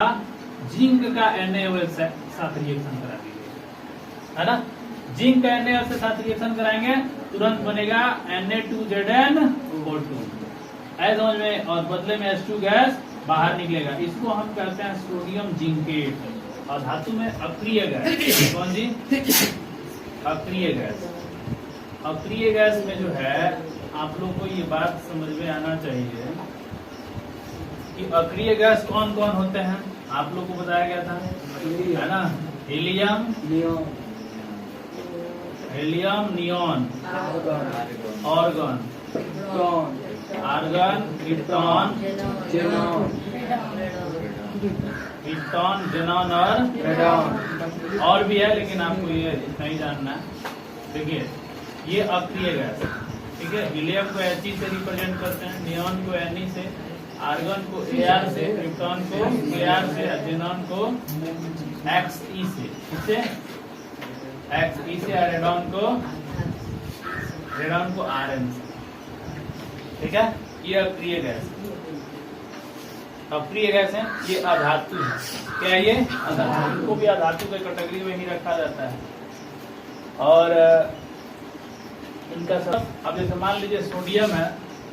Zinc का NaOH से साथ रिएक्शन करा दीजिए, है ना। जिंक का NaOH से साथ रिएक्शन कराएंगे, तुरंत बनेगा Na2Zn O2, ऐसा समझ में, और बदले में H2 गैस बाहर निकलेगा। इसको हम कहते हैं सोडियम जिंकेट। और धातु में अक्रिय गैस, कौन जी? अक्रिय गैस। अक्रिय गैस में जो है आप लोग को ये बात समझ में आना चाहिए कि अक्रिय गैस कौन कौन होते हैं, आप लोग को बताया गया था, है ना। Helium, neon, argon, argon, krypton, xenon और रेडॉन। और भी है लेकिन आपको ये इतना ही जानना है। देखिए ये अक्रिय गैस, ठीक है। हीलियम को He से रिप्रेजेंट करते हैं, नियोन को Ne से, आर्गन को Ar से, क्रिप्टॉन को Ar से, जेनॉन को Xe से, ठीक है, Xe से, और रेडॉन को Rn से, ठीक है। ये अक्रिय गैस, अप्रिय गैस है। ये अधातु है, क्या ये अधातु, इनको भी अधातु के कैटेगरी में ही रखा जाता है। और इनका सब, अब जैसे मान लीजिए सोडियम है,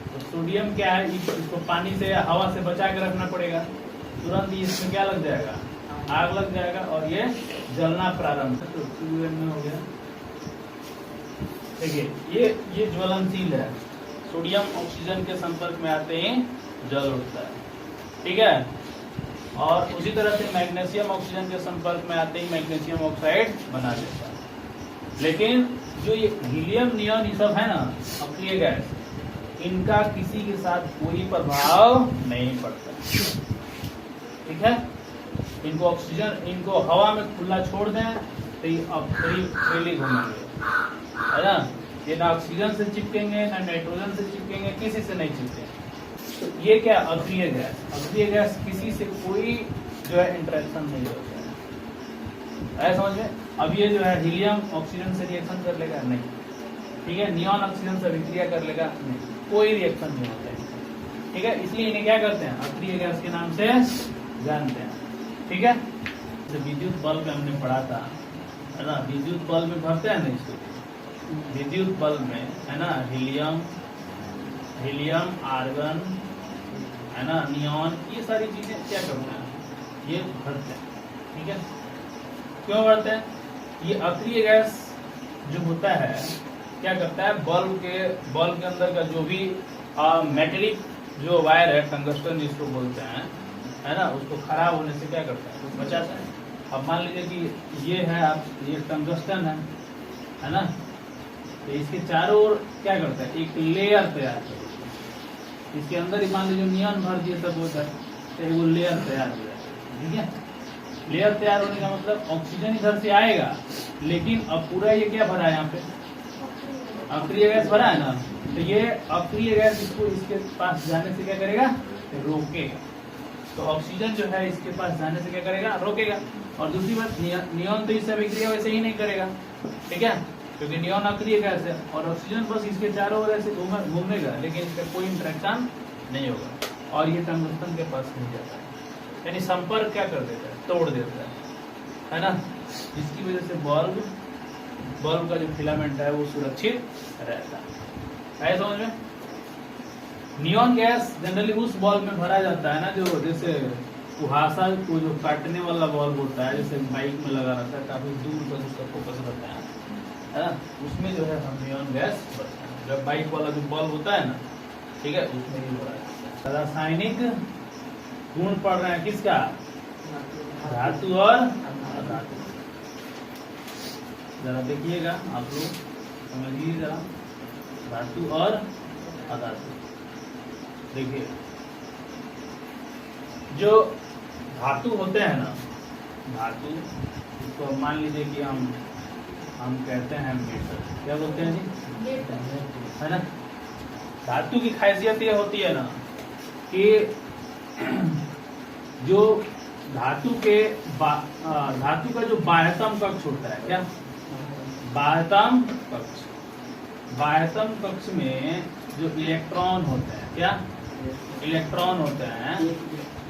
तो सोडियम क्या है, इसको पानी से या हवा से बचा के रखना पड़ेगा, तुरंत ही इसमें क्या लग जाएगा, आग लग जाएगा और ये जलना प्रारंभ हो गया। देखिए ये ज्वलनशील है, सोडियम ऑक्सीजन के संपर्क में आते ही जल उठता है, ठीक है। और उसी तरह से मैग्नीशियम ऑक्सीजन के संपर्क में आते ही मैग्नीशियम ऑक्साइड बना देता है। लेकिन जो ये हीलियम, नियोन, ये सब है ना अक्रिय गैस, इनका किसी के साथ कोई प्रभाव नहीं पड़ता, ठीक है। इनको ऑक्सीजन, इनको हवा में खुला छोड़ दें तो ये फ्रीली घूमेंगे, है ना। ये ना ऑक्सीजन से चिपकेंगे ना नाइट्रोजन से चिपकेंगे, किसी से नहीं चिपकेंगे। तो ये क्या अक्रिय गैस, अक्रिय गैस किसी से कोई जो है इंटरेक्शन नहीं होता है, ऐसा समझ में। अब ये जो है हीलियम ऑक्सीजन से रिएक्शन कर लेगा, नहीं, ठीक है। नियोन ऑक्सीजन से अभिक्रिया कर लेगा, नहीं, कोई रिएक्शन नहीं होता है, ठीक है। इसलिए इन्हें क्या करते हैं, अक्रिय गैस के नाम से जानते हैं, ठीक है। तो विद्युत बल्ब में हमने पढ़ा था, है ना, विद्युत बल्ब में भरते हैं ना इसको, विद्युत बल्ब में, है ना, हीलियम, आर्गन, है ना, नियोन, ये सारी चीजें क्या करते हैं, ये भरते हैं, ठीक है। क्यों भरते हैं? ये अक्रिय गैस जो होता है क्या करता है, बल्ब के अंदर का जो भी मेटेलिक जो वायर है, टंगस्टन जिसको बोलते हैं, है ना, उसको खराब होने से क्या करता है, तो बचाता है। अब मान लीजिए कि ये है, आप ये टंगस्टन है ना, तो इसके चारों ओर क्या करता है, एक लेयर तैयार करता है। इसके अंदर ही मान लीजिए नियॉन भर दिए सब होता है, तो वो लेयर तैयार हो जाता है, ठीक है। लेयर तैयार होने का मतलब ऑक्सीजन इधर से आएगा, लेकिन अब पूरा ये क्या भरा है, यहाँ पे अक्रिय गैस भरा है ना, तो ये अक्रिय गैस इसको इसके पास जाने से क्या करेगा, रोकेगा। तो ऑक्सीजन जो है इसके पास जाने से क्या करेगा, रोकेगा। और दूसरी बात, नियोन तो इससे अभिक्रिया वैसे ही नहीं करेगा, ठीक है, क्योंकि नियोन अक्रिय गैस है, और ऑक्सीजन बस इसके चारों ओर ऐसे घूमेगा, लेकिन इसका कोई इंटरेक्शन नहीं होगा, और ये टंगस्टन के पास नहीं जाता है, यानी संपर्क क्या कर देता है, तोड़ देता है ना। इसकी वजह से बल्ब का जो फिलामेंट है वो सुरक्षित रहता है, समझ में। नियोन गैस जनरली उस बल्ब में भरा जाता है ना, जो जैसे कुहासा को जो काटने वाला बल्ब होता है, जैसे बाइक में लगा रहता है, काफी दूर पर उसका फोकस रहता है ना, उसमें जो है हम नियोन गैस भरते हैं। जब बाइक वाला जो बल्ब होता है ना, ठीक है, उसमें ही भरा जाता है। रासायनिक गुण पढ़ रहे हैं किसका, धातु और अधातु। जरा देखिएगा आप लोग, समझिए जरा, धातु और अधातु। देखिए जो धातु होते हैं ना, धातु, इसको मान लीजिए कि हम कहते हैं मेटल, क्या बोलते हैं जी, है ना। धातु की खासियत ये होती है ना कि जो धातु का जो बाह्यतम कक्ष होता है, क्या बाह्यतम कक्ष में जो इलेक्ट्रॉन होते हैं, क्या इलेक्ट्रॉन होते हैं,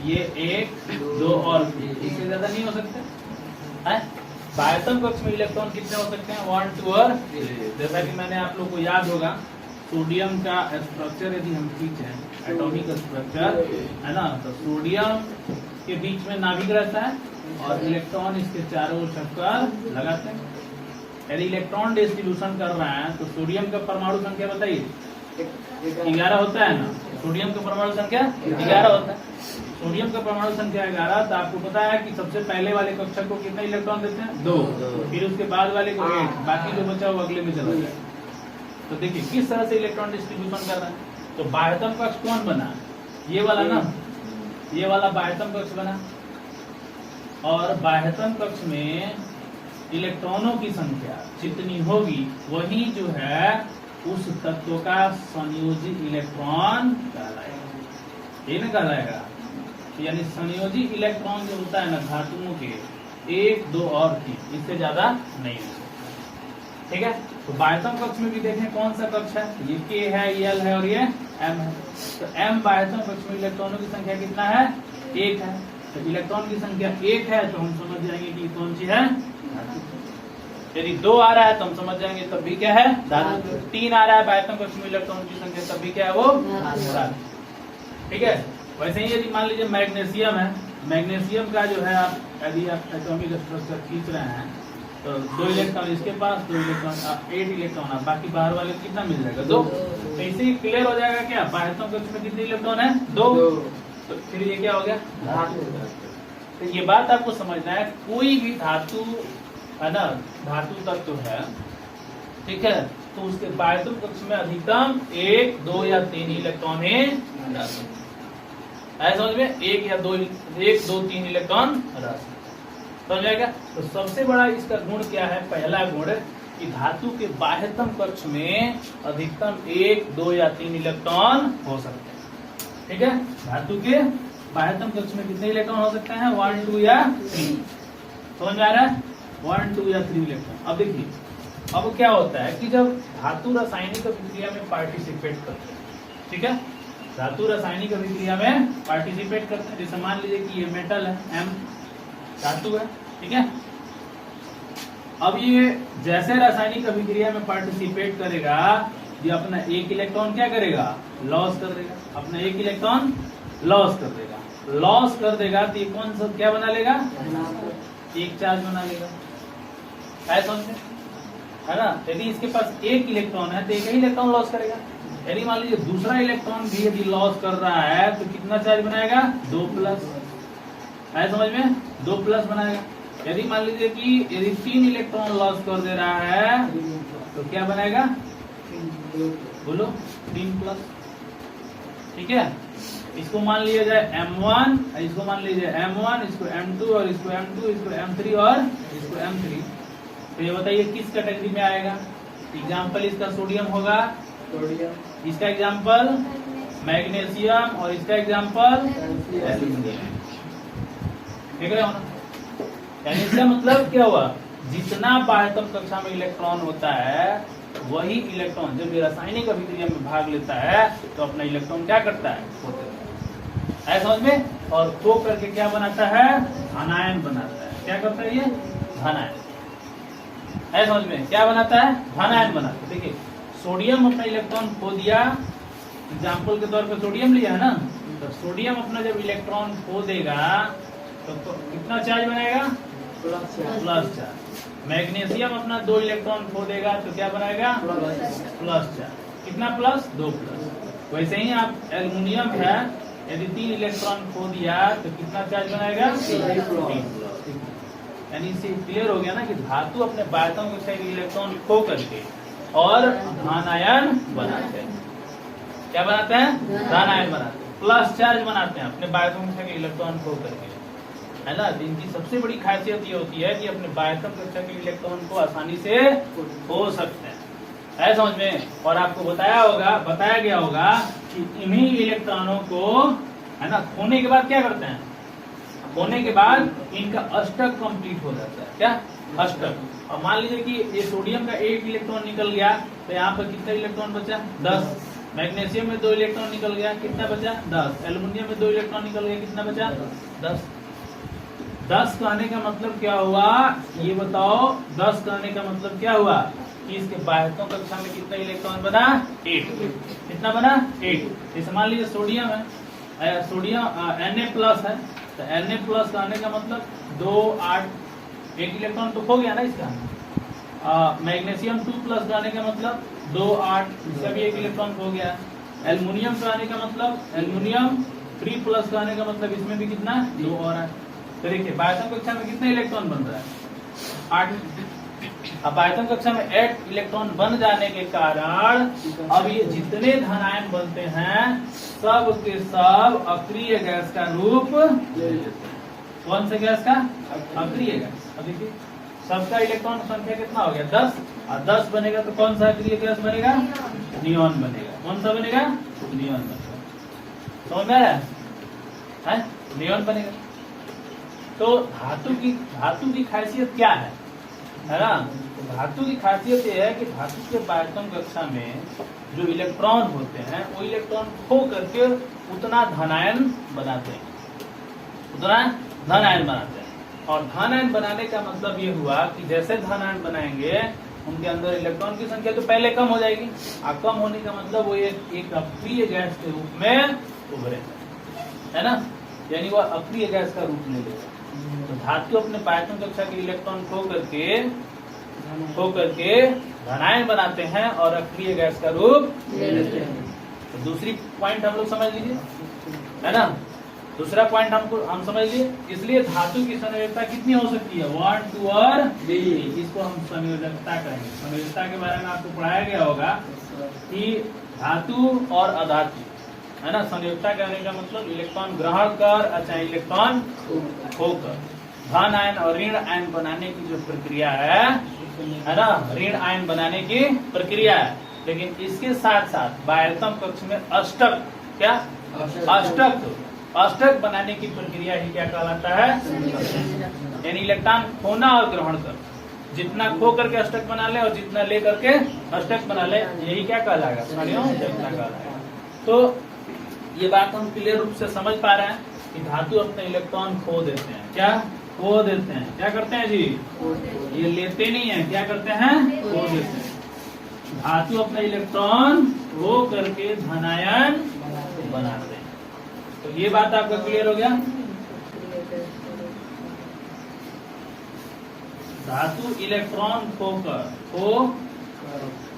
ये 1 2 और 3, इससे ज्यादा नहीं हो सकते हैं। बाह्यतम कक्ष में इलेक्ट्रॉन कितने हो सकते हैं? 1 2 और 3। जैसा कि मैंने आप लोग को याद होगा, सोडियम का स्ट्रक्चर यदि हम खींचें, एटॉमिक स्ट्रक्चर है ना, तो सोडियम के बीच में नाभिक रहता है और इलेक्ट्रॉन इसके चारों ओर चक्कर लगाते हैं। यदि इलेक्ट्रॉन डिस्ट्रीब्यूशन कर रहा है तो सोडियम का परमाणु संख्या बताइए 11 होता है ना। सोडियम का परमाणु संख्या 11 होता है। सोडियम का परमाणु संख्या 11, तो आपको पता है कि सबसे पहले वाले कक्षक को कितने इलेक्ट्रॉन देते हैं? 2। फिर उसके बाद वाले को 1, बाकी जो बचा वो अगले में चला जाए। तो देखिए किस तरह से इलेक्ट्रॉन डिस्ट्रीब्यूशन कर रहा है। तो बाह्यतम कक्ष कौन बना? ये वाला ना, ये वाला बाह्यतम कक्ष बना। और बाह्यतम कक्ष में इलेक्ट्रॉनों की संख्या जितनी होगी वही जो है उस तत्व का संयोजी इलेक्ट्रॉन कहलाएगा। ये ना कहलाएगा, यानी संयोजी इलेक्ट्रॉन जो होता है ना धातुओं के 1 2 और 3, इससे ज्यादा नहीं हो सकता। ठीक है, तो बाह्यतम कक्ष में भी देखें कौन सा कक्ष है, ये K है, L है और ये M है। तो M बाह्यतम कक्ष में इलेक्ट्रॉनों की संख्या कितना है? 1 है। तो इलेक्ट्रॉन की संख्या 1 है तो हम समझ जाएंगे कि कौन सी है? यदि 2 आ रहा है तो हम समझ जाएंगे तब भी क्या है? धातु। 3 आ रहा है बाह्यतम कक्ष में इलेक्ट्रॉन की संख्या, तब भी क्या है? वो धातु। ठीक है, वैसे ही यदि मान लीजिए मैग्नीशियम है, मैग्नीशियम का जो है आप यदि आप एटॉमिक स्ट्रक्चर खींच रहे हैं तो 2 इलेक्ट्रॉन इसके पास, 2 इलेक्ट्रॉन 8 इलेक्ट्रॉन है, बाकी बाहर वाले कितना मिल जाएगा? 2। तो इससे क्लियर हो जाएगा क्या बाह्यतम कक्ष में कितने इलेक्ट्रॉन है? 2। तो फिर ये क्या हो गया? धातु। तो ये बात आपको समझना है, कोई भी धातु है ना, धातु तत्व है, ठीक है, तो उसके बाह्यतम कक्ष में अधिकतम 1 2 या 3 इलेक्ट्रॉन ही रहते। ऐसा समझ में 1 या 2 1 2 3 इलेक्ट्रॉन रहते। समझ जाएगा। तो सबसे बड़ा इसका गुण क्या है? पहला गुण कि धातु के बाह्यतम कक्ष में अधिकतम 1 2 या 3 इलेक्ट्रॉन हो सकते हैं। ठीक है, धातु के बाह्यतम कक्ष में कितने इलेक्ट्रॉन हो सकते हैं? 1 2 या 3। समझ में आ रहा है? 1 2 या 3 इलेक्ट्रॉन। अब देखिए, अब क्या होता है कि जब धातु रासायनिक अभिक्रिया में पार्टिसिपेट करते हैं, ठीक है, धातु रासायनिक अभिक्रिया में पार्टिसिपेट करते हैं, जैसे मान लीजिए कि ये मेटल है, M धातु है, ठीक है। अब ये जैसे रासायनिक अभिक्रिया में पार्टिसिपेट करेगा, ये अपना 1 इलेक्ट्रॉन क्या करेगा? लॉस कर देगा। अपना 1 इलेक्ट्रॉन लॉस कर देगा। लॉस कर देगा तो ये कौन सा क्या बना लेगा? एक चार्ज बना लेगा। ऐसा समझे, है ना। यदि इसके पास 1 इलेक्ट्रॉन है तो 1 ही इलेक्ट्रॉन लॉस करेगा। यदि मान लीजिए दूसरा इलेक्ट्रॉन भी यदि लॉस कर रहा है तो कितना चार्ज बनाएगा? 2+। है समझ में? 2+ बनाएगा। यदि मान लीजिए कि यदि 3 इलेक्ट्रॉन लॉस कर दे रहा है तो क्या बनाएगा? बोलो, 3+। ठीक है, इसको मान लिया जाए M1, इसको मान लीजिए M1, इसको M2 और इसको M2, इसको M3 और इसको M3। तो ये बताइए किस कैटेगरी में आएगा? एग्जाम्पल इसका सोडियम होगा, इसका एग्जाम्पल मैग्नीशियम और इसका एग्जाम्पल एल्यूमिनियम। देख रहे हो ना? यानी इसका मतलब क्या हुआ? जितना बाह्यतम कक्षा में इलेक्ट्रॉन होता है वही इलेक्ट्रॉन जब रासायनिक अभिक्रिया में भाग लेता है तो अपना इलेक्ट्रॉन क्या करता है? खोता है। समझ में? और खो करके क्या बनाता है? धनायन बनाता है। क्या करता है ये? धनायन। है समझ में? क्या बनाता है? धनायन बनाता है। देखिए, सोडियम अपना इलेक्ट्रॉन खो दिया, एग्जाम्पल के तौर पर सोडियम लिया है ना, तो सोडियम अपना जब इलेक्ट्रॉन खो देगा तो कितना चार्ज बनाएगा? Plus charge. मैग्नीशियम अपना 2 इलेक्ट्रॉन खो देगा तो क्या बनाएगा? Plus charge. कितना प्लस? 2+। वैसे ही आप एल्युमिनियम है, यदि 3 इलेक्ट्रॉन खो दिया तो कितना चार्ज बनाएगा? 3+। यानी इससे क्लियर हो गया ना कि धातु अपने बाह्यतम कक्षा के इलेक्ट्रॉन खो करके और धनायन बनाते हैं। क्या बनाते हैं? धनायन बनाते हैं, प्लस चार्ज बनाते हैं अपने बाह्यतम कक्षा के इलेक्ट्रॉन खो करके, है ना। इनकी सबसे बड़ी खासियत ये होती है कि अपने बाह्यतम कक्षा के इलेक्ट्रॉन को आसानी से खो सकते हैं। है समझ में? और आपको बताया गया होगा कि इन्हीं इलेक्ट्रॉनों को, है ना, खोने के बाद क्या करते हैं? खोने के बाद इनका अष्टक कंप्लीट हो जाता है। क्या? अष्टक। और मान लीजिए कि ये सोडियम का 1 इलेक्ट्रॉन निकल गया तो यहाँ पर कितना इलेक्ट्रॉन बचा? 10। मैग्नीशियम में 2 इलेक्ट्रॉन निकल गया, कितना बचा 10। एल्युमिनियम में 2 इलेक्ट्रॉन निकल गया, कितना बचा 10। 10 कहने का मतलब क्या हुआ ये बताओ। 10 कहने का मतलब क्या हुआ कि इसके बाह्यतम कक्षा में कितना इलेक्ट्रॉन बना 8। कितना बना 8। जैसे मान लीजिए सोडियम है, सोडियम Na+ है, तो Na+ कहने का मतलब 2 8 एक इलेक्ट्रॉन तो खो गया ना इसका। मैग्नीशियम 2+ कहने का मतलब 2 8 इसका भी एक इलेक्ट्रॉन खो गया। एल्युमिनियम कहने का मतलब एल्युमिनियम 3+ कहने का मतलब इसमें भी कितना 2 और 8। तो देखिए बाह्यतम कक्षा में कितने इलेक्ट्रॉन बन रहा है 8। अब बाह्यतम कक्षा में 8 इलेक्ट्रॉन बन जाने के कारण अब ये जितने धनायन बनते हैं सब के सब अक्रिय गैस का रूप ले लेते हैं। कौन से गैस का अक्रिय गैस। अब देखिए सबका इलेक्ट्रॉन संख्या कितना हो गया 10 और 10 बनेगा तो कौन सा अक्रिय गैस बनेगा नियॉन बनेगा। कौन सा बनेगा नियॉन बनेगा। समझ में आया है नियॉन बनेगा। तो धातु की खासियत क्या है ना। धातु की खासियत यह है कि धातु के बाह्यतम कक्षा में जो इलेक्ट्रॉन होते हैं वो इलेक्ट्रॉन खो करके उतना धनायन बनाते हैं, उतना धनायन बनाते हैं। और धनायन बनाने का मतलब ये हुआ कि जैसे धनायन बनाएंगे उनके अंदर इलेक्ट्रॉन की संख्या तो पहले कम हो जाएगी, और कम होने का मतलब वो एक अप्रिय गैस के रूप में उभरे, है ना, यानी वो अप्रिय गैस का रूप ले लेगा। तो धातु अपने बाह्यतम कक्षा के इलेक्ट्रॉन खो करके धनायन बनाते हैं और अक्रिय गैस का रूप ले लेते हैं। तो दूसरी पॉइंट हम लोग समझ लीजिए, है ना। दूसरा पॉइंट हम समझ लिए। इसलिए धातु की संयोजकता कितनी हो सकती है 1 2 और 3। इसको हम संयोजकता कहेंगे। संयोजकता के बारे में आपको पढ़ाया गया होगा कि धातु और अधातु, है ना। संयोजकता कहने का मतलब इलेक्ट्रॉन ग्रहण कर अच्छा इलेक्ट्रॉन खोकर धन आयन और ऋण आयन बनाने की जो प्रक्रिया है ना, ऋण आयन बनाने की प्रक्रिया है। लेकिन इसके साथ साथ बाह्यतम कक्ष में अष्टक क्या अष्टक बनाने की प्रक्रिया ही क्या कहलाता है यानी इलेक्ट्रॉन खोना और ग्रहण कर। जितना खो करके अष्टक बना ले और जितना ले करके अष्टक बना ले, यही क्या कहलाएगा कहलाएगा। तो ये बात हम क्लियर रूप से समझ पा रहे हैं कि धातु अपने इलेक्ट्रॉन खो देते हैं। क्या खो देते हैं, क्या करते हैं जी, ये लेते नहीं है, क्या करते हैं खो देते हैं। धातु अपने इलेक्ट्रॉन खो करके धनायन बनाते हैं। तो ये बात आपका क्लियर हो गया। धातु इलेक्ट्रॉन खो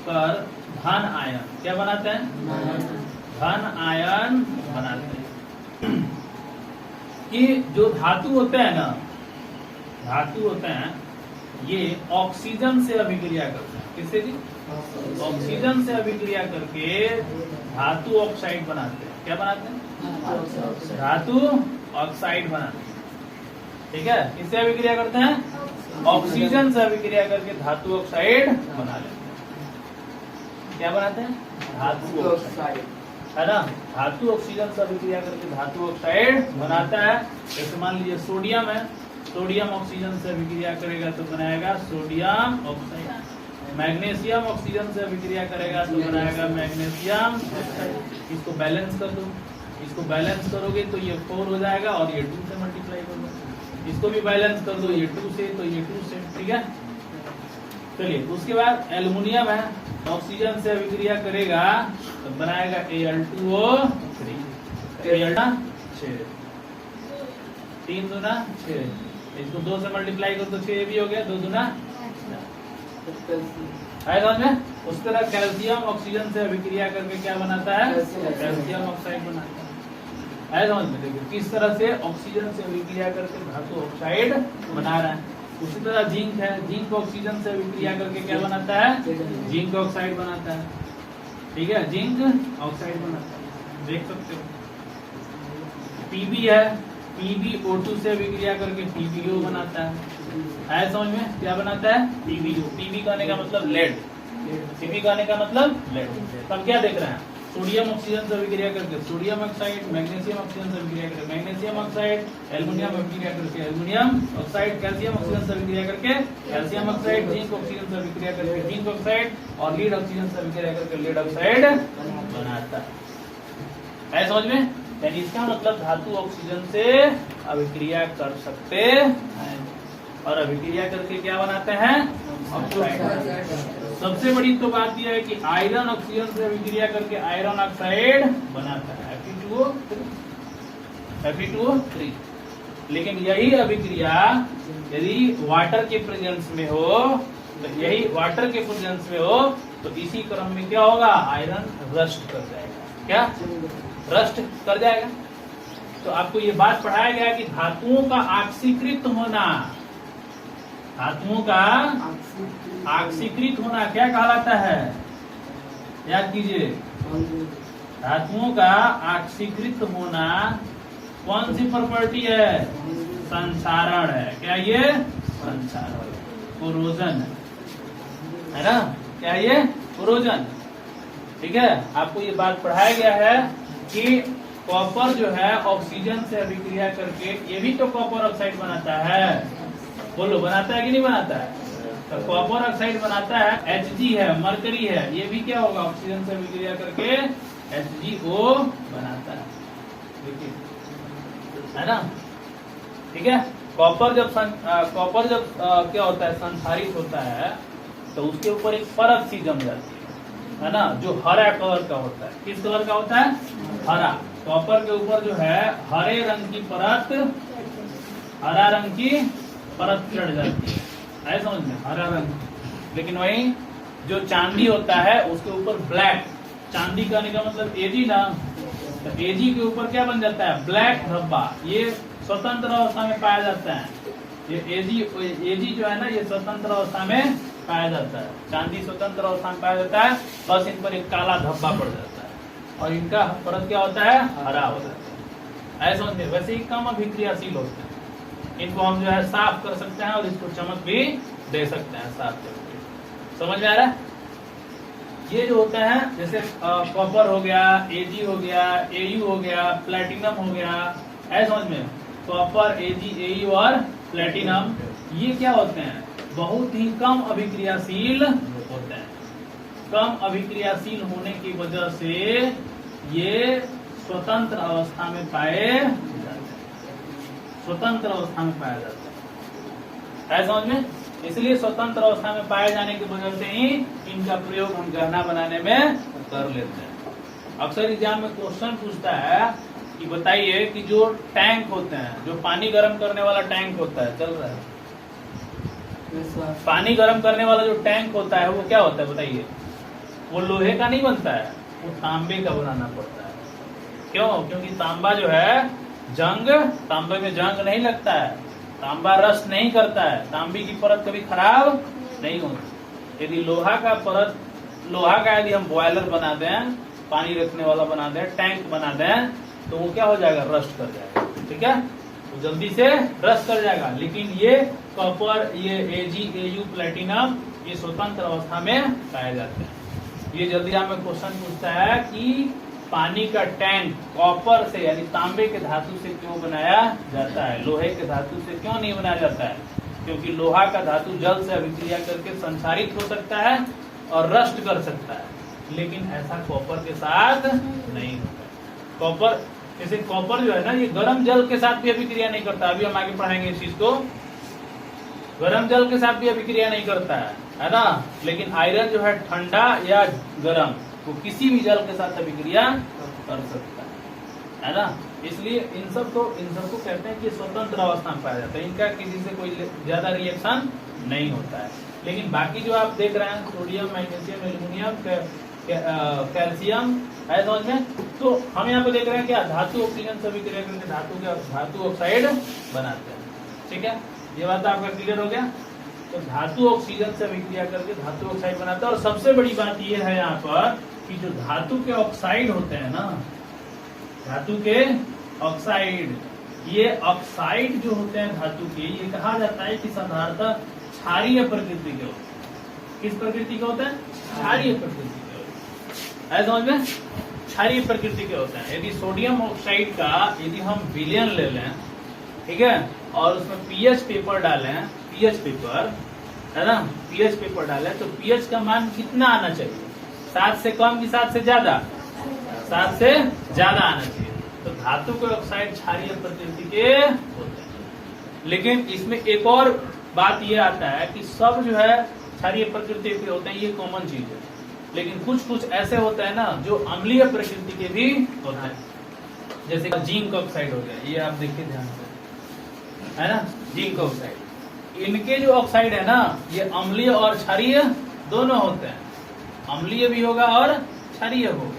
कर धन आयन क्या बनाते हैं धन आयन बनाते हैं। कि जो धातु होते हैं ना, धातु होते हैं ये ऑक्सीजन से अभिक्रिया करते हैं। किससे जी ऑक्सीजन से अभिक्रिया करके धातु ऑक्साइड बनाते हैं। क्या बनाते हैं धातु ऑक्साइड बनाते हैं। ठीक है, किससे अभिक्रिया करते हैं ऑक्सीजन से अभिक्रिया करके धातु ऑक्साइड बना लेते हैं। क्या बनाते हैं धातु ऑक्साइड, है ना। धातु ऑक्सीजन से अभिक्रिया करके धातु ऑक्साइड बनाता है। जैसे मान लीजिए सोडियम है, सोडियम ऑक्सीजन से अभिक्रिया करेगा तो बनाएगा सोडियम ऑक्साइड। मैग्नीशियम ऑक्सीजन से अभिक्रिया करेगा तो बनाएगा मैग्नीशियम ऑक्साइड। इसको बैलेंस कर दो, इसको बैलेंस करोगे तो ये 4 हो जाएगा और ये 2 से मल्टीप्लाई कर दो। इसको भी बैलेंस कर दो, ये 2 से तो ये 2 से। ठीक है, चलिए उसके बाद एल्युमिनियम है, ऑक्सीजन से अभिक्रिया करेगा तो बनाएगा Al2O3। 3 दूना 6, इसको 2 से मल्टीप्लाई कर तो 6 भी हो गया, 2 दूना है समझ में। उस तरह कैल्शियम ऑक्सीजन से अभिक्रिया करके क्या बनाता है कैल्शियम ऑक्साइड बनाता है समझ में। देखिए किस तरह से ऑक्सीजन से अभिक्रिया करके धातु ऑक्साइड बना रहा है। उसी तरह जिंक है, जिंक ऑक्सीजन से अभिक्रिया करके क्या बनाता है जिंक ऑक्साइड बनाता है। ठीक है, जिंक ऑक्साइड बनाता है, देख सकते हो। पीबी है, PbO2 से अभिक्रिया करके PbO बनाता है समझ में। क्या बनाता है PbO। Pb कहने का मतलब लेड, Pb कहने का मतलब लेड। तब क्या देख रहे हैं सोडियम ऑक्सीजन से अभिक्रिया करके सोडियम ऑक्साइड, मैग्नीशियम ऑक्सीजन से अभिक्रिया करके मैग्नीशियम ऑक्साइड, एल्युमिनियम अभिक्रिया करके एल्युमिनियम ऑक्साइड, कैल्शियम ऑक्सीजन से अभिक्रिया करके कैल्शियम ऑक्साइड, जिंक ऑक्सीजन से अभिक्रिया करके जिंक ऑक्साइड और लीड ऑक्सीजन से अभिक्रिया करके लीड ऑक्साइड बनाता है। समझ में? यानी इसका मतलब धातु ऑक्सीजन से अभिक्रिया कर सकते हैं और अभिक्रिया करके क्या बनाते हैं? ऑक्साइड। सबसे बड़ी तो बात यह है कि आयरन ऑक्सीजन से अभिक्रिया करके आयरन ऑक्साइड बनाता है Fe2O3। लेकिन यही अभिक्रिया यदि वाटर के प्रेजेंस में हो तो यही वाटर के प्रेजेंस में हो तो इसी क्रम में क्या होगा? आयरन रस्ट कर जाएगा। क्या रस्ट कर जाएगा? तो आपको ये बात पढ़ाया गया कि धातुओं का ऑक्सीकृत होना, धातुओं का ऑक्सीकृत होना क्या कहलाता है? याद कीजिए, धातुओं का ऑक्सीकृत होना कौन सी प्रॉपर्टी है? संसारण है। क्या ये? संसारण, कोरोजन है ना? क्या ये? कोरोजन। ठीक है, आपको ये बात पढ़ाया गया है कि कॉपर जो है ऑक्सीजन से अभिक्रिया करके ये भी तो कॉपर ऑक्साइड बनाता है। बोलो, बनाता है कि नहीं बनाता है? तो कॉपर ऑक्साइड बनाता है, Hg है, मरकरी है, ये भी क्या होगा? ऑक्सीजन से अभिक्रिया करके HgO बनाता है। देखिए, है ना? ठीक है, कॉपर जब क्या होता है? संसारित होता है तो उसके ऊपर एक परत सी जम जाती है ना, जो हरा कलर का होता है। किस कलर का होता है? हरा। कॉपर के ऊपर जो है हरे रंग की परत, हरा रंग की परत चढ़ जाती है। ऐसा समझ में? हरा रंग। लेकिन वही जो चांदी होता है उसके ऊपर ब्लैक, चांदी कहने का मतलब Ag ना, तो Ag के ऊपर क्या बन जाता है? ब्लैक धब्बा। ये स्वतंत्र अवस्था में पाया जाता है। ये Ag जो है ना, ये स्वतंत्र अवस्था में पाया जाता है। चांदी स्वतंत्र अवस्था में पाया जाता है, बस इन पर एक काला धब्बा पड़ जाता है और इनका परत क्या होता है? हरा हो जाता है। ऐसा समझ में? वैसे ही कम अभिक्रियाशील होते हैं। इनको हम जो है साफ कर सकते हैं और इसको चमक भी दे सकते हैं साफ करके। समझ में आ रहा है? ये जो होता है जैसे कॉपर हो गया, Ag हो गया, Au हो गया, प्लेटिनम हो गया, ऐसा समझ में? कॉपर, Ag, Au और प्लेटिनम ये क्या होते हैं? बहुत ही कम अभिक्रियाशील होते हैं। कम अभिक्रियाशील होने की वजह से ये स्वतंत्र अवस्था में पाए जाते हैं। स्वतंत्र अवस्था में पाया जाता है। समझ में? इसलिए स्वतंत्र अवस्था में पाए जाने की वजह से ही इनका प्रयोग हम गहना बनाने में कर लेते हैं। अक्सर एग्जाम में क्वेश्चन पूछता है कि बताइए कि जो टैंक होते हैं, जो पानी गर्म करने वाला टैंक होता है, चल रहा है, पानी गर्म करने वाला जो टैंक होता है वो क्या होता है? बताइए। वो लोहे का नहीं बनता है, वो तांबे का बनाना पड़ता है। क्यों? क्योंकि तांबा जो है तांबे में जंग नहीं लगता है, तांबा रस्ट नहीं करता है, तांबे की परत कभी खराब नहीं होती। यदि लोहा का यदि हम बॉयलर बना दें, पानी रखने वाला बना दें, टैंक बना दें, तो वो क्या हो जाएगा? रस्ट कर जाएगा। ठीक है, तो जल्दी से रस्ट कर जाएगा। लेकिन ये कॉपर, ये Ag, Au, प्लेटिनम ये स्वतंत्र अवस्था में पाए जाते हैं। ये जल्दी हमें क्वेश्चन पूछता है कि पानी का टैंक कॉपर से यानी तांबे के धातु से क्यों बनाया जाता है, लोहे के धातु से क्यों नहीं बनाया जाता है? क्योंकि लोहा का धातु जल से अभिक्रिया करके संसारित हो सकता है और रस्ट कर सकता है, लेकिन ऐसा कॉपर के साथ नहीं होता है। कॉपर जैसे कॉपर जो है ना, ये गर्म जल के साथ भी अभिक्रिया नहीं करता। अभी हम आगे पढ़ाएंगे इस चीज को। गर्म जल के साथ भी अभिक्रिया नहीं करता है ना। लेकिन आयरन जो है ठंडा या गर्म, वो किसी भी जल के साथ अभिक्रिया कर सकता है ना। इसलिए इन सबको कहते हैं कि स्वतंत्र अवस्था में पाया जाता है। इनका किसी से कोई ज्यादा रिएक्शन नहीं होता है। लेकिन बाकी जो आप देख रहे हैं सोडियम, मैग्नीशियम, एल्युमिनियम, कैल्शियम, है समझ में? तो हम यहाँ पे देख रहे हैं क्या? धातु ऑक्सीजन से अभिक्रिया करके धातु ऑक्साइड बनाते हैं। ठीक है, ये बात आपका क्लियर हो गया? तो धातु ऑक्सीजन से अभिक्रिया करके धातु ऑक्साइड बनाता है। और सबसे बड़ी बात ये है यहाँ पर कि जो धातु के ऑक्साइड होते हैं ना, धातु के ऑक्साइड, ये ऑक्साइड जो होते हैं धातु के, ये कहा जाता है कि साधारणतः क्षारीय प्रकृति के होते हैं। किस प्रकृति के होते हैं? क्षारीय प्रकृति के होते हैं। समझ में? क्षारीय प्रकृति के होते हैं। यदि सोडियम ऑक्साइड का यदि हम विलयन ले लें, ठीक है, और उसमें पीएच पेपर डालें, पीएच पेपर है ना, पीएच पेपर डालें तो पीएच का मान कितना आना चाहिए? 7 से कम कि 7 से ज्यादा? 7 से ज्यादा आना चाहिए। तो धातु के ऑक्साइड क्षारीय प्रकृति के होते हैं। लेकिन इसमें एक और बात ये आता है कि सब जो है क्षारीय प्रकृति के होते हैं, ये कॉमन चीज है। लेकिन कुछ कुछ ऐसे होते हैं ना जो अम्लीय प्रकृति के भी होते हैं, जैसे जिंक ऑक्साइड हो गया, ये आप देखिए ध्यान से, है ना, जिंक ऑक्साइड। इनके जो ऑक्साइड है ना, ये अम्लीय और क्षारीय दोनों होते हैं, अम्लीय भी होगा और क्षारीय होगा।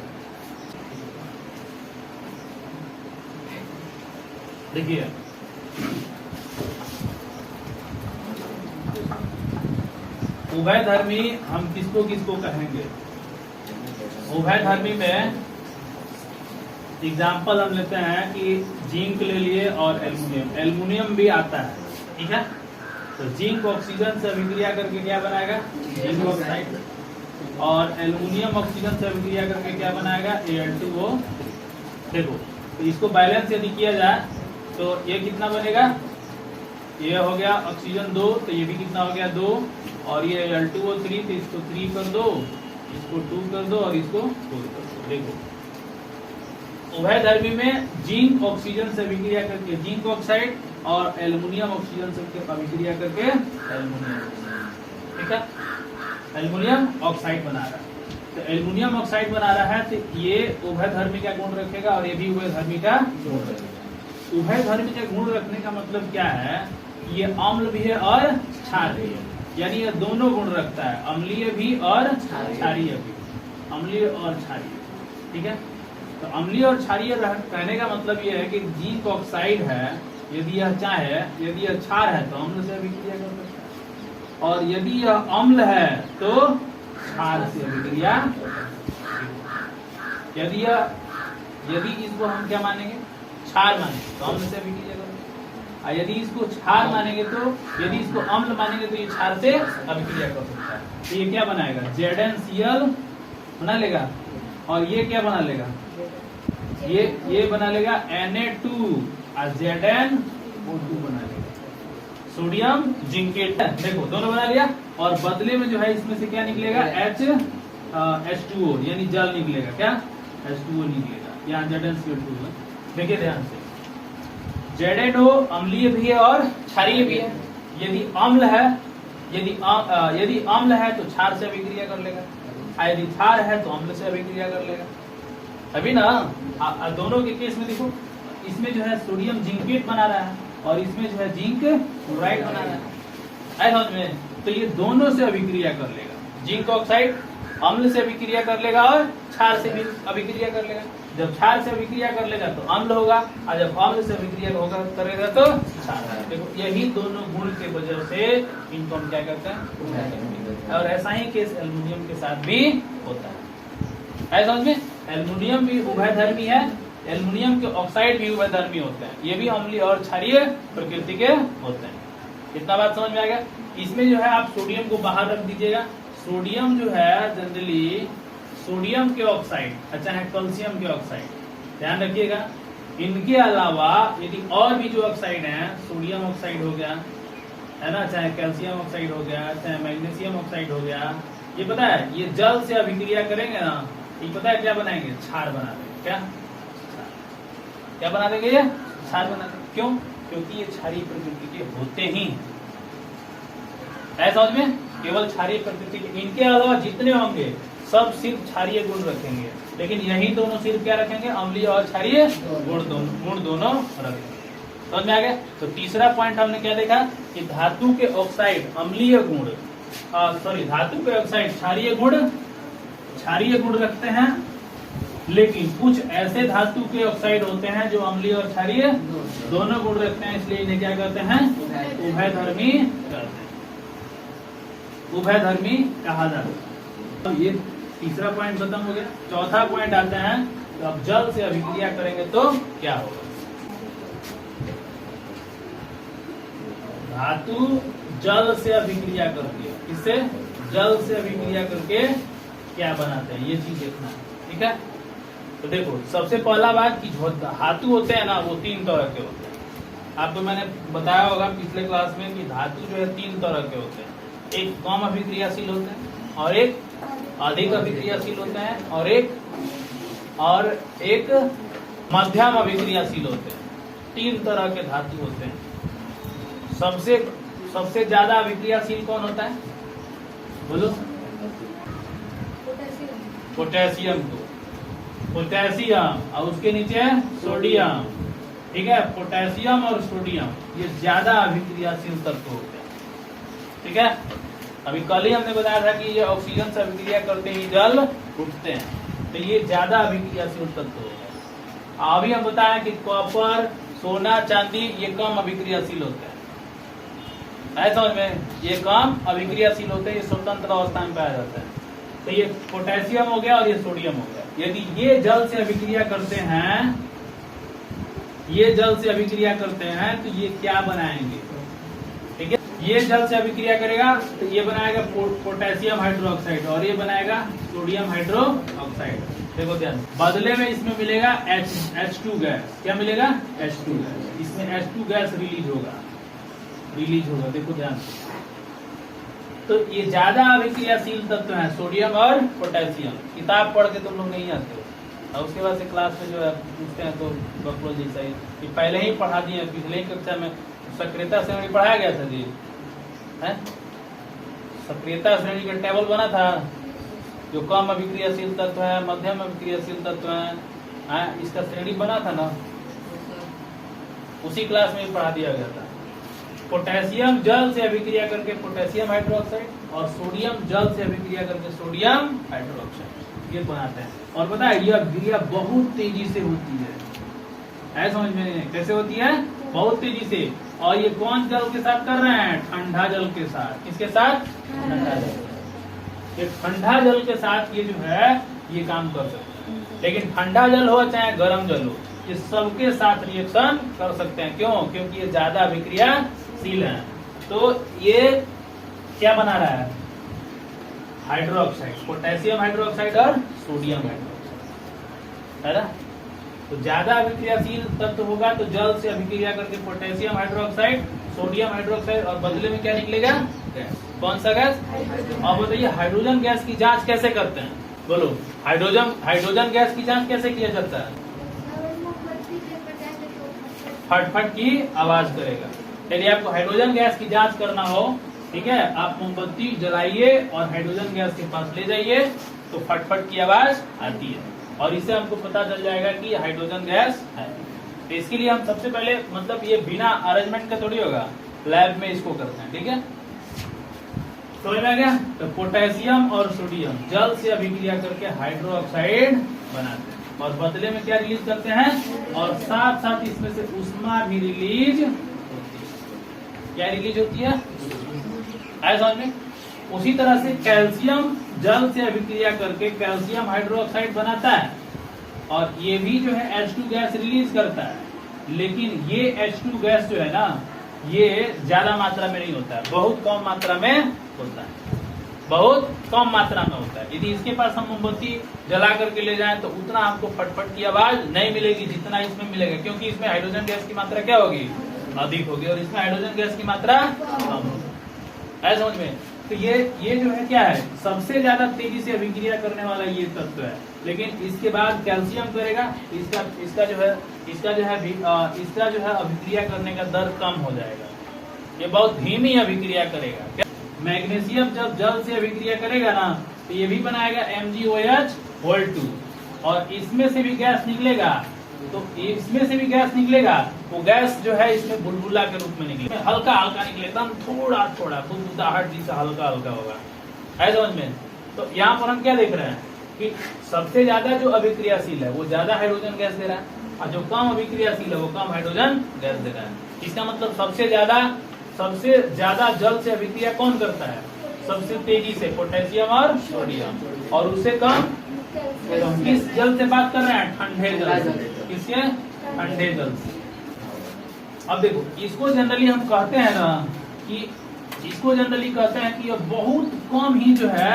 देखिए उभयधर्मी हम किसको किसको कहेंगे? उभयधर्मी में एग्जाम्पल हम लेते हैं कि जिंक ले लिए और एल्युमिनियम, एल्युमिनियम भी आता है, ठीक है। तो जिंक ऑक्सीजन से अभिक्रिया करके क्या बनाएगा? Zinc oxide. और एल्युमिनियम ऑक्सीजन से अभिक्रिया करके क्या बनाएगा? Al2O। देखो तो इसको बैलेंस यदि किया जाए तो ये कितना बनेगा? ये हो गया ऑक्सीजन 2, तो ये भी कितना हो गया? 2। और ये Al2O3, तो इसको 3 कर दो, इसको 2 कर दो और इसको 4 कर दो। देखो उभयधर्मी में जिंक ऑक्सीजन से अभिक्रिया करके जिंक ऑक्साइड और एल्युमिनियम ऑक्सीजन से अभिक्रिया करके एल्युमिनियम, ठीक है, एल्युमिनियम ऑक्साइड बना रहा है। तो एल्युमिनियम ऑक्साइड बना रहा है तो ये उभयधर्मी का गुण रखेगा और ये भी उभयधर्मी का गुण रखेगा। उभयधर्मी का गुण रखने का मतलब क्या है? ये अम्ल भी है और क्षार भी है, यानी ये दोनों गुण रखता है, अम्लीय भी और क्षारीय भी, अम्लीय और क्षारीय, ठीक है। तो अम्लीय और क्षारीय कहने का मतलब ये है कि जिंक ऑक्साइड है, यदि यह चाहे, यदि यह क्षार है तो अम्ल से अभिक्रिया कर सकता है, और यदि यह अम्ल है तो क्षार से अभिक्रिया। यदि इसको हम क्या मानेंगे? क्षार मानेंगे तो अम्ल से अभिक्रिया करेंगे, और यदि इसको क्षार मानेंगे तो, यदि इसको अम्ल मानेंगे तो ये क्षार से अभिक्रिया कर सकता है। तो ये क्या बनाएगा? ZnCl बना लेगा, और ये क्या बना लेगा? ये बना लेगा Na2 और ZnO2 बना लेगा, सोडियम जिंकेट। देखो दोनों बना लिया, और बदले में जो है इसमें से क्या निकलेगा? H2O, यानी जल निकलेगा। क्या? H2O निकलेगा, यहाँ ZnCl2। देखिए ध्यान से, ZnO अम्लीय भी है और क्षारीय भी है। यदि अम्ल है, यदि अम्ल है तो क्षार से अभिक्रिया कर लेगा, और यदि क्षार है तो अम्ल से अभिक्रिया कर लेगा। अभी ना दोनों के केस में देखो, इसमें जो है सोडियम जिंकेट बना रहा है और इसमें जो है जिंक क्लोराइड बना रहा है, समझ में? तो ये दोनों से अभिक्रिया कर लेगा। जिंक ऑक्साइड अम्ल से अभिक्रिया कर लेगा और क्षार से भी अभिक्रिया कर लेगा। जब क्षार से अभिक्रिया कर लेगा तो अम्ल होगा, और जब अम्ल से अभिक्रिया होगा करेगा तो क्षार। देखो यही दोनों गुण के वजह से इनको हम क्या करते हैं? और ऐसा ही केस एल्युमिनियम के साथ भी होता है, समझ में? एल्युमिनियम भी उभयधर्मी है, एल्युमिनियम के ऑक्साइड भी उभयधर्मी होते हैं, ये भी अम्लीय और क्षारीय प्रकृति के होते हैं। कितना बात समझ में आ गया? इसमें जो है आप सोडियम को बाहर रख दीजिएगा। सोडियम जो है जनरली सोडियम के ऑक्साइड, अच्छा है कैल्शियम के ऑक्साइड, ध्यान रखिएगा। इनके अलावा यदि और भी जो ऑक्साइड है, सोडियम ऑक्साइड हो गया, है ना, चाहे कैल्शियम ऑक्साइड हो गया, चाहे मैग्नीशियम ऑक्साइड हो गया, ये पता है ये जल से अभिक्रिया करेंगे ना, ये पता है क्या बनाएंगे? क्षार बना देंगे। क्या बना देंगे? ये क्षार बना देंगे। क्यों? क्योंकि ये क्षारीय प्रकृति के होते ही, ऐसा समझ में? केवल क्षारीय प्रकृति के, इनके अलावा जितने होंगे सब सिर्फ क्षारीय गुण रखेंगे, लेकिन यही दोनों सिर्फ क्या रखेंगे? अम्लीय और क्षारीय गुण दोनों रखेंगे। समझ में आ गया? तो तीसरा पॉइंट हमने क्या देखा कि धातु के ऑक्साइड अम्लीय गुण, धातु के ऑक्साइड क्षारीय गुण रखते हैं, लेकिन कुछ ऐसे धातु के ऑक्साइड होते हैं जो अम्लीय और क्षारीय दोनों गुण रखते हैं, इसलिए इन्हें क्या कहते हैं? उभयधर्मी कहते हैं, उभयधर्मी कहा जाता है। तो ये तीसरा पॉइंट खत्म हो गया। चौथा पॉइंट आता है, तो अब जल से अभिक्रिया करेंगे तो क्या होगा? धातु जल से अभिक्रिया करती है, इससे जल से अभिक्रिया करके क्या बनाते हैं, ये चीज देखना है, ठीक है। तो देखो सबसे पहला बात कि जो धातु होते हैं ना वो 3 तरह के होते हैं। आपको मैंने बताया होगा पिछले क्लास में कि धातु जो है 3 तरह के होते हैं। एक कम अभिक्रियाशील होते हैं, और एक अधिक अभिक्रियाशील होते हैं, और एक मध्यम अभिक्रियाशील होते हैं। 3 तरह के धातु होते हैं। सबसे ज्यादा अभिक्रियाशील कौन होता है, बोलो? पोटेशियम को, पोटेशियम, और उसके नीचे सोडियम। ठीक है, पोटेशियम और सोडियम ये ज्यादा अभिक्रियाशील तत्व होते हैं। ठीक है, अभी कल ही हमने बताया था कि ये ऑक्सीजन से अभिक्रिया करते ही जल उठते हैं, तो ये ज्यादा अभिक्रियाशील तत्व होते हैं। अभी हम बताएं कि कॉपर, सोना, चांदी ये कम अभिक्रियाशील होते हैं। है समझ में? ये कम अभिक्रियाशील होते हैं, ये स्वतंत्र अवस्था में पाया जाता है। तो ये पोटेशियम हो गया और ये सोडियम हो गया। यदि ये जल से अभिक्रिया करते हैं, ये जल से अभिक्रिया करते हैं तो ये क्या बनाएंगे? ठीक है, ये जल से अभिक्रिया करेगा तो ये बनाएगा पोटेशियम हाइड्रोक्साइड, और ये बनाएगा सोडियम हाइड्रोक्साइड। देखो ध्यान, बदले में इसमें मिलेगा H2 गैस। क्या मिलेगा? H2 gas. इसमें H2 गैस रिलीज होगा। देखो ध्यान, तो ये ज्यादा अभिक्रियाशील तत्व है सोडियम और पोटेशियम। किताब पढ़ के तुम लोग नहीं आते हो, और उसके बाद से क्लास में जो है पूछते हैं तो बकलो जैसा ही कि पहले ही पढ़ा दिए। पिछले ही कक्षा में सक्रियता श्रेणी पढ़ाया गया था जी, है? सक्रियता श्रेणी का टेबल बना था, जो कम अभिक्रियाशील तत्व है, मध्यम अभिक्रियाशील तत्व है, इसका श्रेणी बना था ना, उसी क्लास में पढ़ा दिया गया था। पोटेशियम जल से अभिक्रिया करके पोटेशियम हाइड्रोक्साइड, और सोडियम जल से अभिक्रिया करके सोडियम हाइड्रोक्साइड ये बनाते हैं। और पता है यह अभिक्रिया बहुत तेजी से होती है। ऐसा समझ में? कैसे होती है? बहुत तेजी से। और ये कौन जल के साथ कर रहे हैं? ठंडा जल के साथ। किसके साथ? ठंडा जल। ये ठंडा जल के साथ ये जो है ये काम कर सकते हैं। लेकिन ठंडा जल हो चाहे गर्म जल हो, ये सबके साथ रिएक्शन कर सकते हैं। क्यों? क्योंकि ये ज्यादा अभिक्रियाशील है। तो ये क्या बना रहा है? हाइड्रोक्साइड, पोटेशियम हाइड्रोक्साइड और सोडियम हाइड्रोक्साइड, है ना? तो ज्यादा अभिक्रियाशील तत्व होगा तो जल से अभिक्रिया करके पोटेशियम हाइड्रोक्साइड, सोडियम हाइड्रोक्साइड, और बदले में क्या निकलेगा? गैस। कौन सा गैस? अब बताइए हाइड्रोजन गैस की जांच कैसे करते हैं? बोलो, हाइड्रोजन गैस की जांच कैसे किया जाता है? फटफट की आवाज करेगा। यदि आपको हाइड्रोजन गैस की जांच करना हो, ठीक है, आप मोमबत्ती जलाइए और हाइड्रोजन गैस के पास ले जाइए तो फटफट की आवाज आती है, और इससे हमको पता चल जाएगा कि हाइड्रोजन गैस है। तो इसके लिए हम सबसे पहले मतलब ये बिना अरेंजमेंट का थोड़ी होगा, लैब में इसको करते हैं। ठीक है, समझ में आ गया? तो पोटेशियम और सोडियम जल से अभिक्रिया करके हाइड्रोक्साइड बनाते हैं, और बदले में क्या रिलीज करते हैं? और साथ साथ इसमें से उष्मा भी रिलीज होती है। क्या रिलीज होती है? समझ में? उसी तरह से कैल्शियम जल से अभिक्रिया करके कैल्शियम हाइड्रोक्साइड बनाता है, और ये भी जो है H2 गैस रिलीज करता है। लेकिन ये H2 गैस जो है ना, ये ज्यादा मात्रा में नहीं होता है, बहुत कम मात्रा में होता है, बहुत कम मात्रा में होता है। यदि इसके पास हम मोमबत्ती जला करके ले जाएं तो उतना हमको फटफट की आवाज नहीं मिलेगी जितना इसमें मिलेगा, क्योंकि इसमें हाइड्रोजन गैस की मात्रा क्या होगी? अधिक होगी, और इसमें हाइड्रोजन गैस की मात्रा कम होगी। है समझ में? तो ये जो है क्या है? सबसे ज्यादा तेजी से अभिक्रिया करने वाला ये तत्व है। लेकिन इसके बाद कैल्शियम करेगा, इसका जो है अभिक्रिया करने का दर कम हो जाएगा, ये बहुत धीमी अभिक्रिया करेगा। मैग्नीशियम जब जल से अभिक्रिया करेगा ना तो ये भी बनाएगा MgOH2, और इसमें से भी गैस निकलेगा, तो इसमें से भी गैस निकलेगा, वो गैस जो है इसमें बुलबुला के रूप में निकलेगा, हल्का हल्का निकलेगा, थोड़ा थोड़ा बुदबुदाहट जैसा हल्का हल्का होगा। है समझ में? तो यहाँ पर हम क्या देख रहे हैं कि सबसे ज्यादा जो अभिक्रियाशील है वो ज्यादा हाइड्रोजन गैस दे रहा है, और जो कम अभिक्रियाशील है वो कम हाइड्रोजन गैस दे रहा है। इसका मतलब सबसे ज्यादा जल से अभिक्रिया कौन करता है? सबसे तेजी से पोटेशियम और सोडियम, और उससे कम किस जल से बात कर रहे हैं? ठंडे जल से। किसके? ठंडे जल से। अब देखो, इसको जनरली हम कहते हैं ना कि ये बहुत कम ही जो है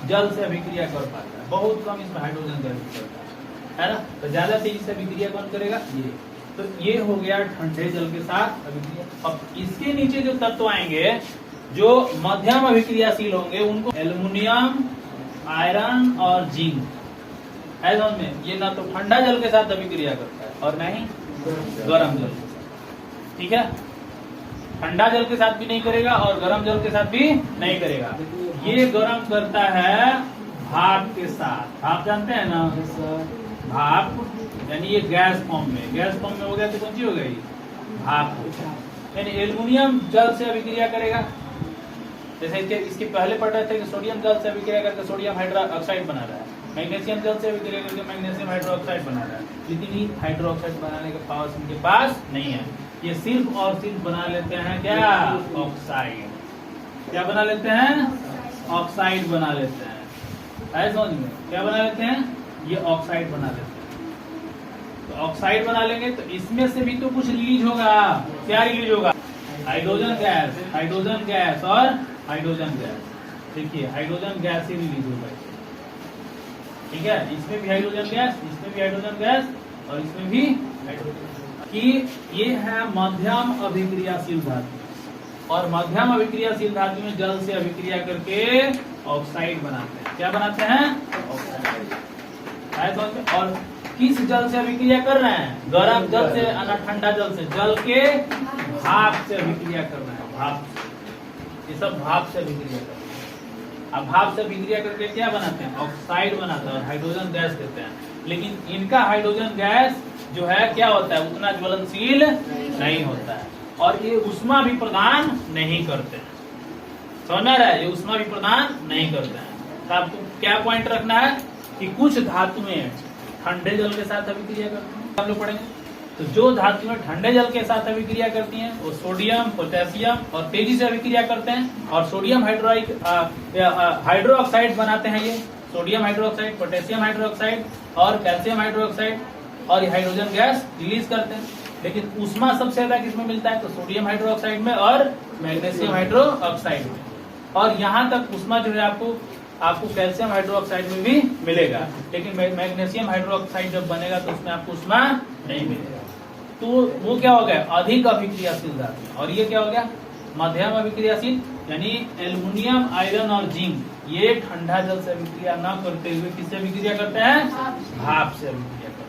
जल से अभिक्रिया कर पाता है, बहुत कम इसमें हाइड्रोजन गैस करता है। है ना। तो ज्यादा तेजी से अभिक्रिया कौन करेगा, ये। तो ये हो गया ठंडे जल के साथ अभिक्रिया। अब इसके नीचे जो तत्व आएंगे जो मध्यम अभिक्रियाशील होंगे उनको एल्युमिनियम, आयरन और जिंक है। समझ में, ये ना तो ठंडा जल के साथ अभिक्रिया करता है और ना ही गर्म जल के साथ। ठीक है, ठंडा जल के साथ भी नहीं करेगा और गर्म जल के साथ भी नहीं करेगा। ये गर्म करता है भाप के साथ। भाप जानते हैं ना, भाप यानी ये गैस फॉर्म में, गैस फॉर्म में हो गया तो कौन सी हो गई, भाप। यानी एल्युमिनियम जल से अभिक्रिया करेगा, जैसे इसके पहले पढ़ रहे थे कि सोडियम जल से अभिक्रिया करके सोडियम हाइड्रोक्साइड बना रहा है, मैग्नीशियम जल से अभिक्रिया करके मैग्नीशियम हाइड्रोक्साइड बना रहा है। लेकिन ये हाइड्रोक्साइड बनाने के पावर इनके पास नहीं है। ये सिर्फ और सिर्फ बना लेते हैं क्या, ऑक्साइड। क्या बना लेते हैं, ऑक्साइड बना लेते हैं। है समझ में, क्या बना लेते हैं, ये ऑक्साइड बना लेते हैं। तो ऑक्साइड बना लेंगे तो इसमें से भी तो कुछ रिलीज होगा। क्या रिलीज होगा, हाइड्रोजन गैस, हाइड्रोजन गैस और हाइड्रोजन गैस। देखिए हाइड्रोजन गैस ही रिलीज होगा, ठीक है। इसमें भी हाइड्रोजन गैस, इसमें भी हाइड्रोजन गैस और इसमें भी हाइड्रोजन। कि ये है मध्यम अभिक्रियाशील धातु, और मध्यम अभिक्रियाशील धातु में जल से अभिक्रिया करके ऑक्साइड बनाते हैं। क्या बनाते हैं, ऑक्साइड। और किस जल से अभिक्रिया कर रहे हैं, गर्म जल से, ठंडा जल से, जल के भाप से अभिक्रिया कर रहे हैं, भाप। ये सब भाप से अभिक्रिया कर रहे हैं। अब भाप से अभिक्रिया करके क्या बनाते हैं, ऑक्साइड बनाते हैं और हाइड्रोजन गैस देते हैं। लेकिन इनका हाइड्रोजन गैस जो है क्या होता है, उतना ज्वलनशील नहीं होता है और ये उष्मा भी प्रदान नहीं करते हैं। समझ रहा है, ये उष्मा भी प्रदान नहीं करते हैं। तो आपको क्या पॉइंट रखना है कि कुछ धातुएं ठंडे जल के साथ अभिक्रिया करती हैं, हम लोग पढ़ेंगे। तो जो धातुएं ठंडे जल के साथ अभिक्रिया करती हैं वो सोडियम, पोटेशियम और तेजी से अभिक्रिया करते हैं और सोडियम हाइड्रोक्साइड बनाते हैं। ये सोडियम हाइड्रोक्साइड, पोटेशियम हाइड्रोक्साइड और कैल्शियम हाइड्रोक्साइड, और ये हाइड्रोजन गैस रिलीज करते हैं। लेकिन उष्मा सबसे ज्यादा किसमें मिलता है, तो सोडियम हाइड्रोक्साइड में और मैग्नीशियम हाइड्रोक्साइड में। और यहाँ तक उष्मा जो है आपको कैल्शियम हाइड्रोक्साइड में भी मिलेगा, लेकिन मैग्नीशियम हाइड्रोक्साइड जब बनेगा तो उसमें आपको उष्मा नहीं मिलेगा। तो वो क्या हो गया, अधिक अभिक्रियाशील धातु। और ये क्या हो गया, मध्यम अभिक्रियाशील, यानी एल्युमिनियम, आयरन और जिंक ये ठंडा जल से अभिक्रिया न करते हुए किससे अभिक्रिया करते हैं, भाप से अभिक्रिया करते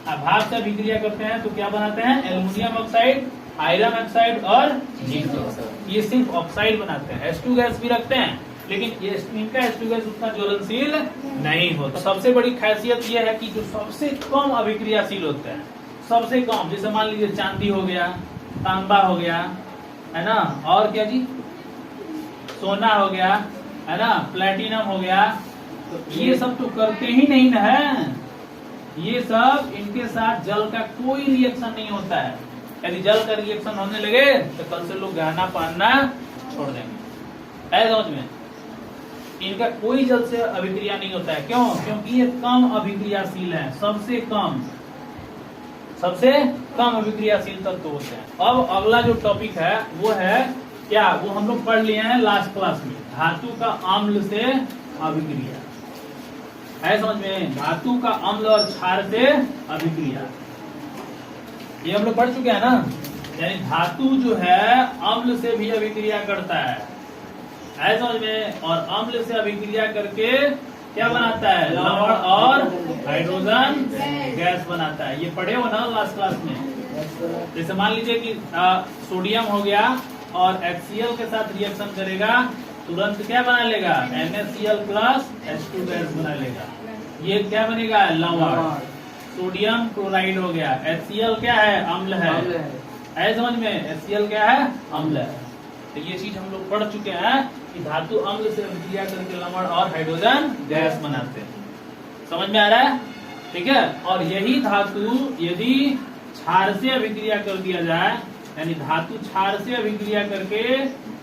हैं। भाप से अभिक्रिया करते हैं तो क्या बनाते हैं, एल्युमिनियम ऑक्साइड, आयरन ऑक्साइड और जिंक ऑक्साइड। ये सिर्फ ऑक्साइड बनाते हैं। H2 गैस भी रखते हैं, लेकिन ये इनका H2 गैस उतना ज्वलनशील नहीं होता। सबसे बड़ी खासियत ये है कि जो सबसे कम अभिक्रियाशील होते हैं, सबसे कम, जैसे मान लीजिए चांदी हो गया, तांबा हो गया, है ना, और क्या जी, सोना हो गया, है ना, प्लेटिनम हो गया, तो ये सब तो करते ही नहीं ना है। ये सब, इनके साथ जल का कोई रिएक्शन नहीं होता है। यदि जल का रिएक्शन होने लगे तो कल से लोग गहना पहनना छोड़ देंगे। है समझ में, इनका कोई जल से अभिक्रिया नहीं होता है। क्यों, क्योंकि ये कम अभिक्रियाशील है, सबसे कम अभिक्रियाशील तत्व होते हैं। अब अगला जो टॉपिक है वो है क्या, वो हम लोग पढ़ लिए हैं लास्ट क्लास में, धातु का अम्ल से अभिक्रिया। है समझ में, धातु का अम्ल और क्षार से अभिक्रिया, ये हम लोग पढ़ चुके हैं ना। यानी धातु जो है अम्ल से भी अभिक्रिया करता है समझ में, और अम्ल से अभिक्रिया करके क्या बनाता है, लवण और हाइड्रोजन गैस बनाता है। ये पढ़े हो ना लास्ट क्लास में। जैसे मान लीजिए कि सोडियम हो गया और HCl के साथ रिएक्शन करेगा, तुरंत क्या बना लेगा, NaCl प्लस H2 गैस बना लेगा। ये क्या बनेगा, लवण। सोडियम क्लोराइड हो गया, HCl क्या है, अम्ल है समझ में, HCl क्या है, अम्ल है। तो ये चीज हम लोग पढ़ चुके हैं कि धातु अम्ल से अभिक्रिया करके लवण और हाइड्रोजन गैस बनाते हैं। समझ में आ रहा है, ठीक है। और यही धातु यदि क्षार से अभिक्रिया कर दिया जाए, यानी धातु क्षार से अभिक्रिया करके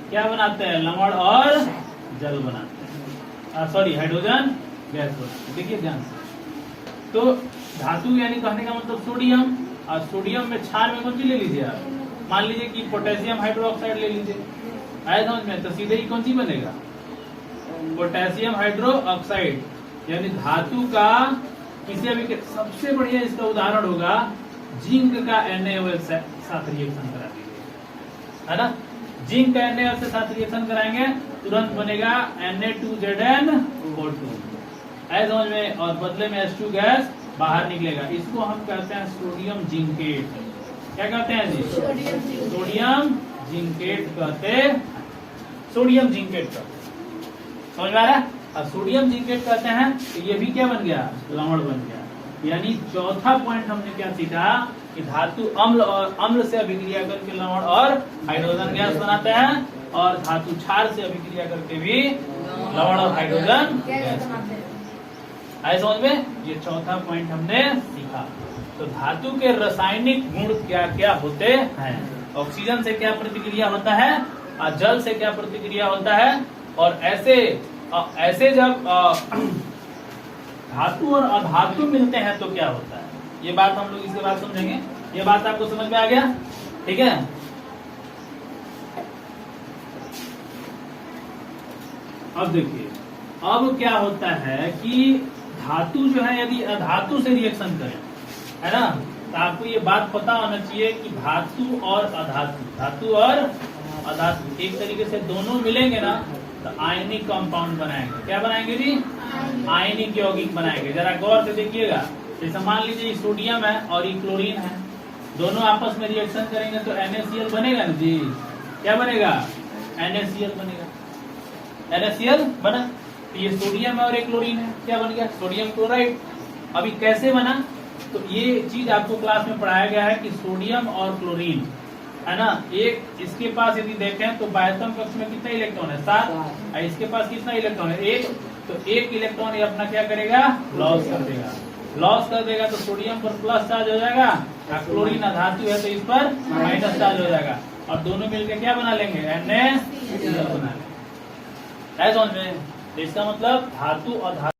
क्या बनाते हैं, लवण और जल बनाते हैं, सॉरी हाइड्रोजन गैस बनाते हैं। देखिए ध्यान से, तो धातु यानी कहने का मतलब सोडियम, और सोडियम में क्षार में कौन सी ले लीजिए आप, मान लीजिए कि पोटेशियम हाइड्रोक्साइड ले लीजिए। आए समझ में, तो सीधे ही कौन सी बनेगा, पोटेशियम हाइड्रोक्साइड। यानी धातु का किसी भी सबसे बढ़िया इसका उदाहरण होगा जिंक का NaOH से साथ रिएक्शन करा दीजिए, है ना। जिंक का NaOH से साथ रिएक्शन कराएंगे, तुरंत बनेगा Na2Zn O2, ऐसे समझ में, और बदले में H2 गैस बाहर निकलेगा। इसको हम कहते हैं सोडियम जिंकेट। क्या कहते हैं जी? सोडियम जिंकेट कहते, सोडियम जिंकेट कहते, समझ में आ रहा है। अब सोडियम जिंकेट कहते हैं तो ये भी क्या बन गया? लवण बन गया। यानी चौथा पॉइंट हमने क्या सीखा कि धातु अम्ल और अम्ल से अभिक्रिया करके लवण और हाइड्रोजन गैस बनाते हैं, और धातु क्षार से अभिक्रिया करके भी लवण और हाइड्रोजन गैस बनाते हैं। आए समझ में? ये चौथा पॉइंट हमने सीखा। तो धातु के रासायनिक गुण क्या क्या होते हैं? ऑक्सीजन से क्या प्रतिक्रिया होता है, और जल से क्या प्रतिक्रिया होता है, और ऐसे जब धातु और अधातु मिलते हैं तो क्या होता है, ये बात हम लोग इसके बाद समझेंगे। ये बात आपको समझ में आ गया? ठीक है। अब देखिए, अब क्या होता है कि धातु जो है यदि अधातु से रिएक्शन करें, है ना, तो आपको ये बात पता होना चाहिए कि धातु और अधातु, धातु और अधातु एक तरीके से दोनों मिलेंगे ना तो आयनिक कंपाउंड बनाएंगे। क्या बनाएंगे जी? आयनिक यौगिक बनाएंगे। जरा गौर से देखिएगा, जैसे मान लीजिए सोडियम है और ये क्लोरीन है, दोनों आपस में रिएक्शन करेंगे तो NaCl बनेगा ना जी। क्या बनेगा? NaCl बनेगा। NaCl बना, तो ये सोडियम है और एक क्लोरीन है, क्या बन गया? Sodium chloride. अभी कैसे बना, तो ये चीज आपको क्लास में पढ़ाया गया है कि सोडियम और क्लोरीन, है ना, एक इसके पास यदि देखें तो बाह्यतम कक्ष में कितना इलेक्ट्रॉन है? 7, और इसके पास कितना इलेक्ट्रॉन है? 1। तो एक इलेक्ट्रॉन ये अपना क्या करेगा? लॉस कर देगा। लॉस कर देगा तो सोडियम पर प्लस चार्ज हो जाएगा, और क्लोरीन धातु है तो इस पर माइनस चार्ज हो जाएगा, और दोनों मिलकर क्या बना लेंगे? NaCl बना लेंगे। समझ में? इसका मतलब धातु और धातु